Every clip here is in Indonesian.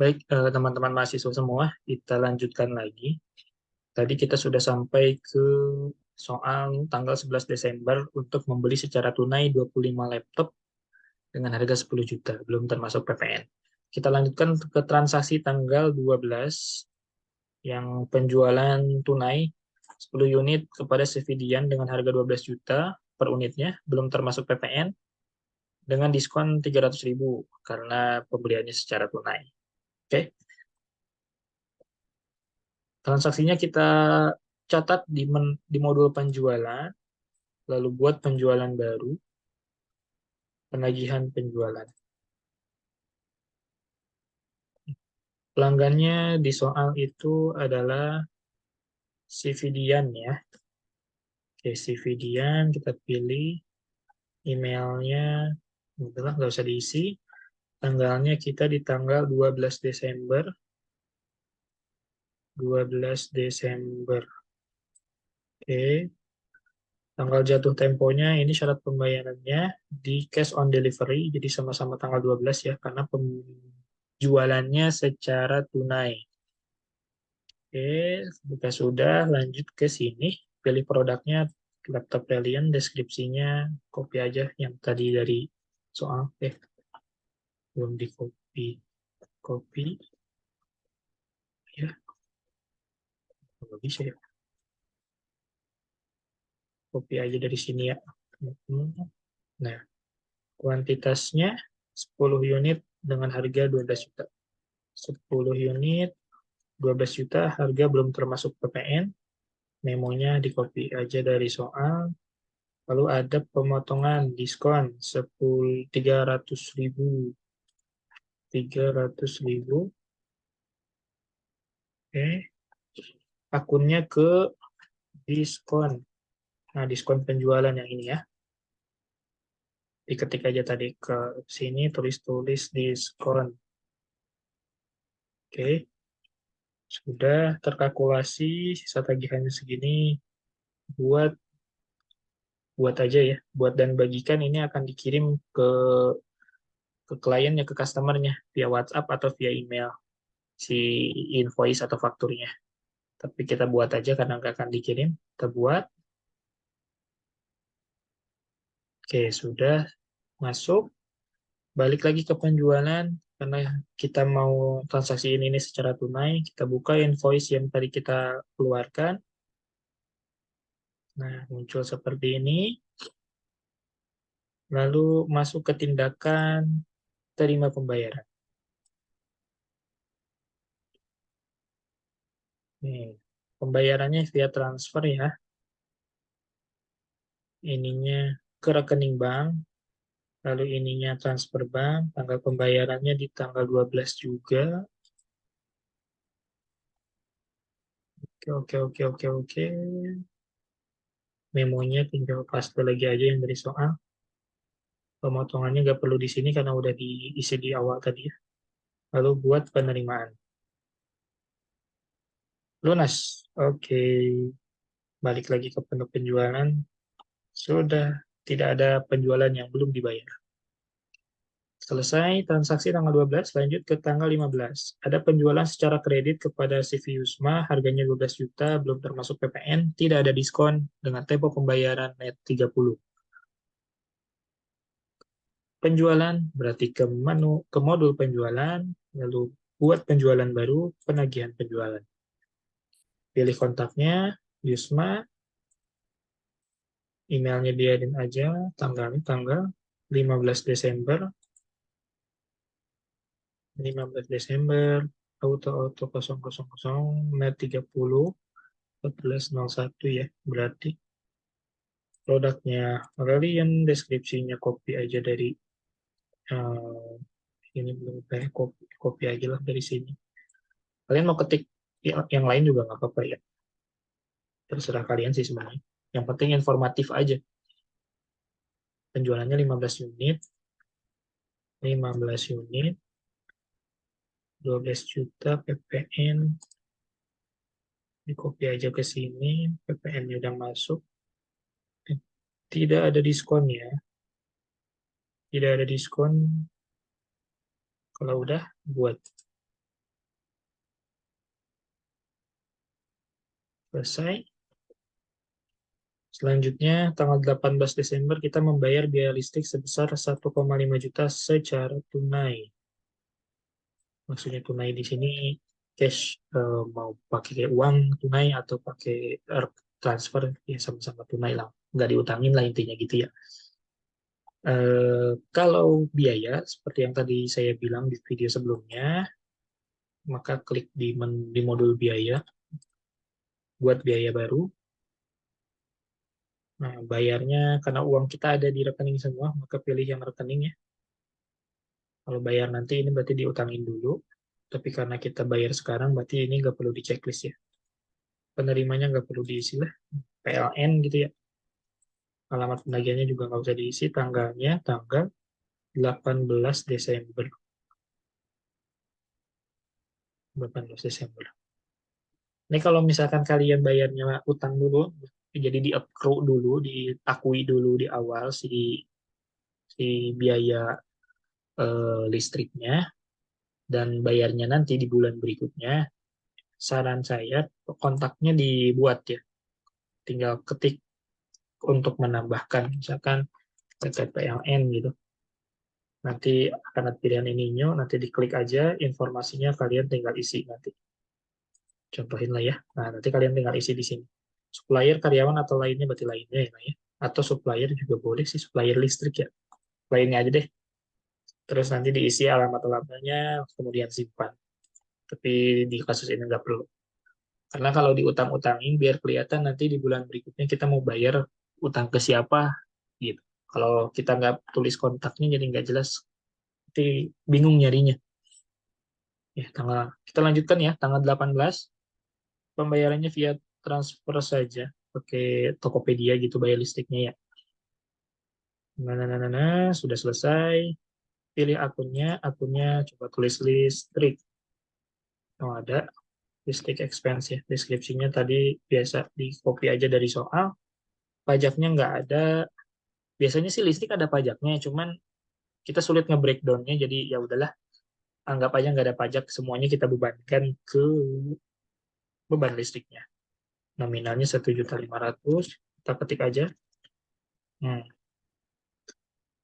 Baik, teman-teman mahasiswa semua, kita lanjutkan lagi. Tadi kita sudah sampai ke soal tanggal 11 Desember untuk membeli secara tunai 25 laptop dengan harga 10 juta, belum termasuk PPN. Kita lanjutkan ke transaksi tanggal 12 yang penjualan tunai 10 unit kepada Cvidian dengan harga 12 juta per unitnya, belum termasuk PPN, dengan diskon 300.000 karena pembeliannya secara tunai. Oke, transaksinya kita catat di modul penjualan, lalu buat penjualan baru, penagihan penjualan. Pelanggannya di soal itu adalah Cvidian ya. Oke, Cvidian kita pilih emailnya, udahlah nggak usah diisi. Tanggalnya kita di tanggal 12 Desember. 12 Desember. Oke, tanggal jatuh temponya ini syarat pembayarannya di cash on delivery, jadi sama-sama tanggal 12 ya, karena penjualannya secara tunai. Oke, jika sudah, lanjut ke sini. Pilih produknya, laptop Reliant, deskripsinya, copy aja yang tadi dari soal. Belum di copy. Copy, ya, nggak bisa ya. Copy aja dari sini ya. Nah, kuantitasnya 10 unit dengan harga 12 juta. 10 unit, 12 juta, harga belum termasuk PPN. Memonya di copy aja dari soal. Lalu ada pemotongan diskon 300.000. 300.000. Oke. Akunnya ke diskon. Nah, diskon penjualan yang ini ya. Diketik aja tadi ke sini, tulis-tulis diskon. Oke. Sudah terkalkulasi, sisa tagihannya segini. Buat buat aja ya. Buat dan bagikan ini akan dikirim ke kliennya, ke customernya via WhatsApp atau via email si invoice atau fakturnya. Tapi kita buat aja karena nggak akan dikirim. Kita buat. Oke, sudah masuk. Balik lagi ke penjualan karena kita mau transaksi ini secara tunai. Kita buka invoice yang tadi kita keluarkan. Nah, muncul seperti ini. Lalu masuk ke tindakan terima pembayaran. Nih, pembayarannya via transfer ya. Ininya ke rekening bank, lalu ininya transfer bank, tanggal pembayarannya di tanggal 12 juga. Oke, oke, oke, oke, oke. Memonya tinggal paste lagi aja yang dari soal. Pemotongannya nggak perlu di sini karena udah diisi di awal tadi ya. Lalu buat penerimaan. Lunas. Oke, balik lagi ke penjualan. Sudah tidak ada penjualan yang belum dibayar. Selesai transaksi tanggal 12, lanjut ke tanggal 15. Ada penjualan secara kredit kepada CV Yusma, harganya 12 juta, belum termasuk PPN, tidak ada diskon dengan tempo pembayaran net 30. Penjualan berarti ke modul penjualan, lalu buat penjualan baru, penagihan penjualan. Pilih kontaknya, Yusma, emailnya biarin aja, tanggalnya tanggal 15 Desember, 15 Desember, auto 000, net 30, 1401 ya, berarti produknya Reliant, deskripsinya copy aja dari uh, ini belum kayak copy aja lah dari sini. Kalian mau ketik yang lain juga nggak apa-apa ya, terserah kalian sih sebenarnya. Yang penting informatif aja. Penjualannya 15 unit, 15 unit, 12 juta PPN, di copy aja ke sini, PPN-nya udah masuk. Tidak ada diskon ya, tidak ada diskon. Kalau udah buat. Selesai. Selanjutnya, tanggal 18 Desember kita membayar biaya listrik sebesar 1,5 juta secara tunai. Maksudnya tunai di sini cash, mau pakai uang tunai atau pakai transfer, ya sama-sama tunai lah. Nggak diutangin lah intinya gitu ya. Kalau biaya, seperti yang tadi saya bilang di video sebelumnya, maka klik di modul biaya, buat biaya baru. Nah, bayarnya karena uang kita ada di rekening semua, maka pilih yang rekening ya. Kalau bayar nanti ini berarti diutangin dulu, tapi karena kita bayar sekarang berarti ini nggak perlu di checklist ya. Penerimanya nggak perlu diisi lah, PLN gitu ya. Alamat penagihannya juga nggak usah diisi, tanggalnya tanggal 18 Desember. 18 Desember. Ini kalau misalkan kalian bayarnya utang dulu, jadi di accrue dulu, diakui dulu di awal si biaya listriknya, dan bayarnya nanti di bulan berikutnya, saran saya kontaknya dibuat ya. Tinggal ketik untuk menambahkan, misalkan PTPLN gitu. Nanti akan ada pilihan ininya, nanti diklik aja, informasinya kalian tinggal isi nanti. Contohin lah ya. Nah, nanti kalian tinggal isi di sini. Supplier, karyawan, atau lainnya, berarti lainnya ya. Nah, ya. Atau supplier juga boleh sih, supplier listrik ya. Lainnya aja deh. Terus nanti diisi alamat-alamatnya, kemudian simpan. Tapi di kasus ini nggak perlu. Karena kalau diutang-utangin, biar kelihatan nanti di bulan berikutnya kita mau bayar utang ke siapa, gitu. Kalau kita nggak tulis kontaknya, jadi nggak jelas. Nanti bingung nyarinya. Ya, kita lanjutkan ya, tanggal 18, pembayarannya via transfer saja, pakai Tokopedia gitu bayar listriknya ya. Sudah selesai. Pilih akunnya coba tulis listrik. Oh, ada listrik expense ya. Deskripsinya tadi biasa di copy aja dari soal. Pajaknya nggak ada. Biasanya sih listrik ada pajaknya, cuman kita sulit nge-breakdown-nya, jadi ya udahlah, anggap aja nggak ada pajak, semuanya kita bebankan ke beban listriknya. Nominalnya 1.500.000, kita ketik aja. Hmm.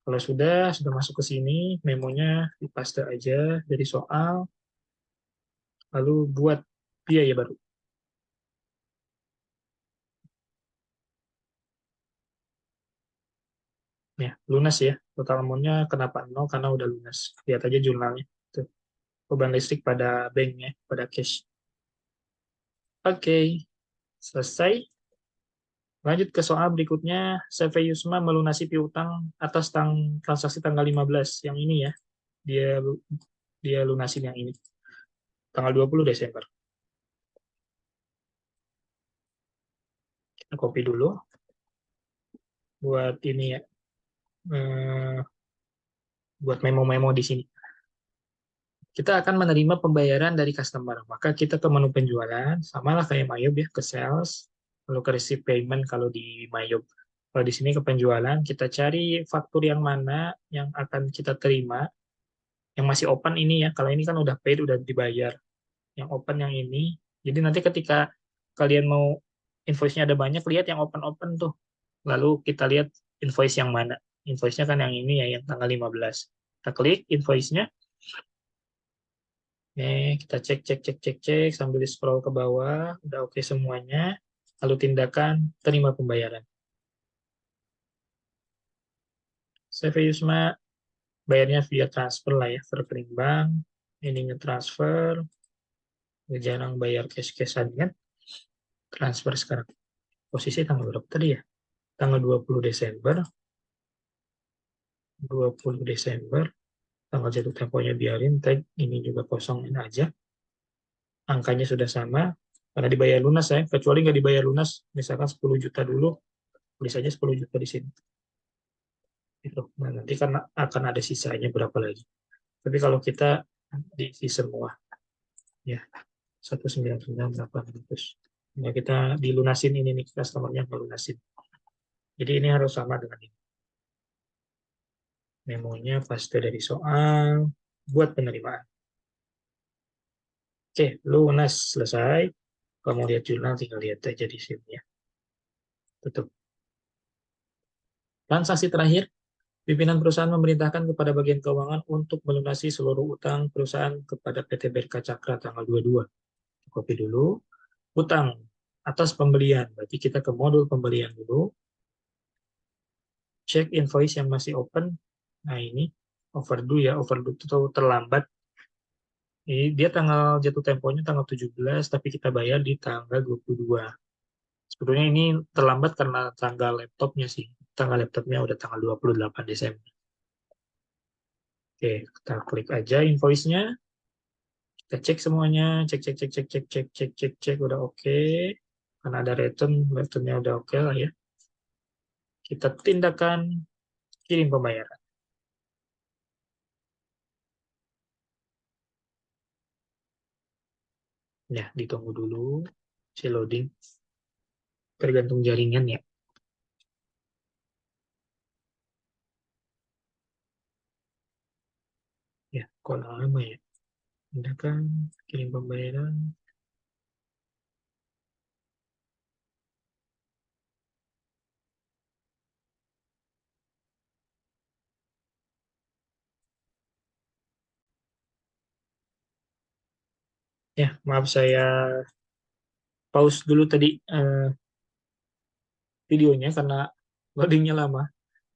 Kalau sudah masuk ke sini, memonya dipaste aja dari soal, lalu buat biaya baru. Ya, lunas ya. Total amount-nya kenapa nol? Karena udah lunas. Lihat aja jurnalnya. Tuh, beban listrik pada banknya, pada cash. Oke, selesai. Lanjut ke soal berikutnya. CV Yusma melunasi piutang atas transaksi tanggal 15. Yang ini ya. Dia dia lunasin yang ini. Tanggal 20 Desember. Kita copy dulu. Buat ini ya. Eh, buat memo-memo di sini. Kita akan menerima pembayaran dari customer. Maka kita ke menu penjualan, samalah kayak Mayob ya, ke sales, lalu ke receive payment kalau di Mayob. Kalau di sini ke penjualan, kita cari faktur yang mana yang akan kita terima, yang masih open ini ya. Kalau ini kan udah paid, udah dibayar. Yang open yang ini. Jadi nanti ketika kalian mau invoice-nya ada banyak, lihat yang open-open tuh. Lalu kita lihat invoice yang mana. Invoice-nya kan yang ini ya, yang tanggal 15. Kita klik invoice-nya. Oke, kita cek, cek, cek, cek, cek, sambil di scroll ke bawah, udah oke semuanya. Lalu tindakan terima pembayaran. CV Yusma, bayarnya via transfer lah ya, ke rekening bank. Ini nge-transfer, jarang bayar cash-cashan kan. Transfer sekarang. Posisi tanggal berapa tadi ya? Tanggal 20 Desember. 20 Desember. Tanggal jatuh temponya biarin, tag ini juga kosongin aja. Angkanya sudah sama, karena dibayar lunas ya. Kecuali nggak dibayar lunas, misalkan 10 juta dulu, tulis aja 10 juta di sini. Gitu. Nah, nanti kan akan ada sisanya berapa lagi. Tapi kalau kita diisi semua, ya 199.800. Nah, kita dilunasin ini nih, customer-nya melunasin. Jadi ini harus sama dengan ini. Memonya paste dari soal, buat penerimaan. Oke, lunas selesai. Kalau mau lihat jurnal, tinggal lihat aja di sini ya. Tutup. Transaksi terakhir, pimpinan perusahaan memerintahkan kepada bagian keuangan untuk melunasi seluruh utang perusahaan kepada PT Berka Cakra tanggal 22. Copy dulu. Utang atas pembelian. Berarti kita ke modul pembelian dulu. Cek invoice yang masih open. Nah ini overdue ya, overdue itu terlambat. Ini dia tanggal jatuh temponya tanggal 17, tapi kita bayar di tanggal 22. Sebetulnya ini terlambat karena tanggal laptopnya sih. Tanggal laptopnya udah tanggal 28 Desember. Oke, kita klik aja invoice-nya. Kita cek semuanya, cek cek cek cek cek cek cek cek cek udah oke. Karena ada returnnya udah oke lah ya. Kita tindakan kirim pembayaran. Ya, ditunggu dulu. Si loading tergantung jaringan ya. Ya, kok lama ya. Tindakan kirim pembayaran. Ya, maaf saya pause dulu tadi videonya karena loadingnya lama.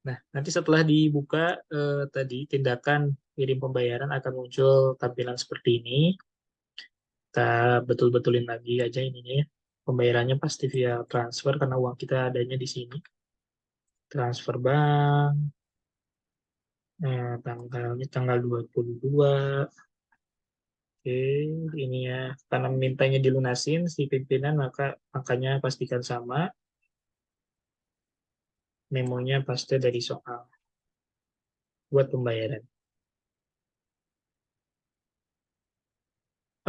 Nah, nanti setelah dibuka tadi tindakan kirim pembayaran akan muncul tampilan seperti ini. Kita betul-betulin lagi aja ininya ya. Pembayarannya pasti via transfer karena uang kita adanya di sini. Transfer bank, tanggalnya tanggal 22. Oke, ini ya. Karena mintanya dilunasin si pimpinan, maka angkanya pastikan sama. Memonya pasti dari soal buat pembayaran.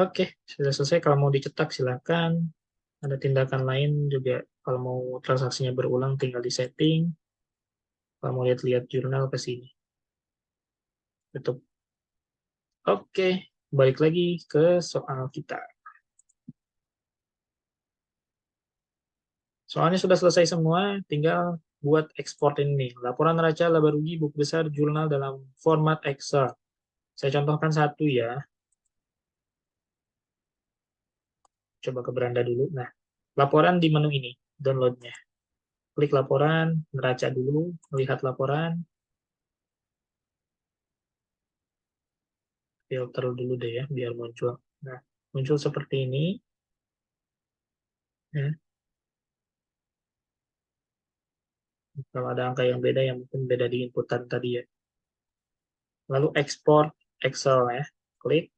Oke, sudah selesai. Kalau mau dicetak silakan. Ada tindakan lain juga. Kalau mau transaksinya berulang tinggal di setting. Kalau mau lihat-lihat jurnal ke sini. Tutup. Oke, balik lagi ke soal kita. Soalnya sudah selesai semua, tinggal buat ekspor ini. Laporan neraca laba rugi buku besar jurnal dalam format Excel. Saya contohkan satu ya. Coba ke beranda dulu. Nah, laporan di menu ini, downloadnya. Klik laporan, neraca dulu, lihat laporan, filter dulu deh ya, biar muncul. Nah, muncul seperti ini. Ya. Kalau ada angka yang beda, yang mungkin beda di inputan tadi ya. Lalu ekspor Excel ya. Klik.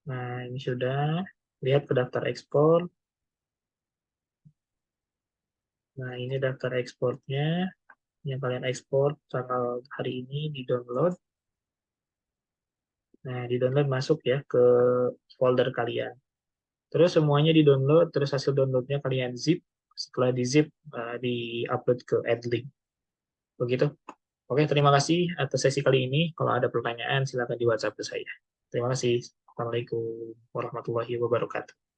Nah, ini sudah. Lihat ke daftar ekspor. Nah, ini daftar ekspornya. Yang kalian ekspor tanggal hari ini di-download. Nah, di-download masuk ya ke folder kalian. Terus semuanya di-download, terus hasil downloadnya kalian zip. Setelah di-zip, di-upload ke AdLink. Begitu. Oke, terima kasih atas sesi kali ini. Kalau ada pertanyaan, silakan di WhatsApp ke saya. Terima kasih. Assalamualaikum warahmatullahi wabarakatuh.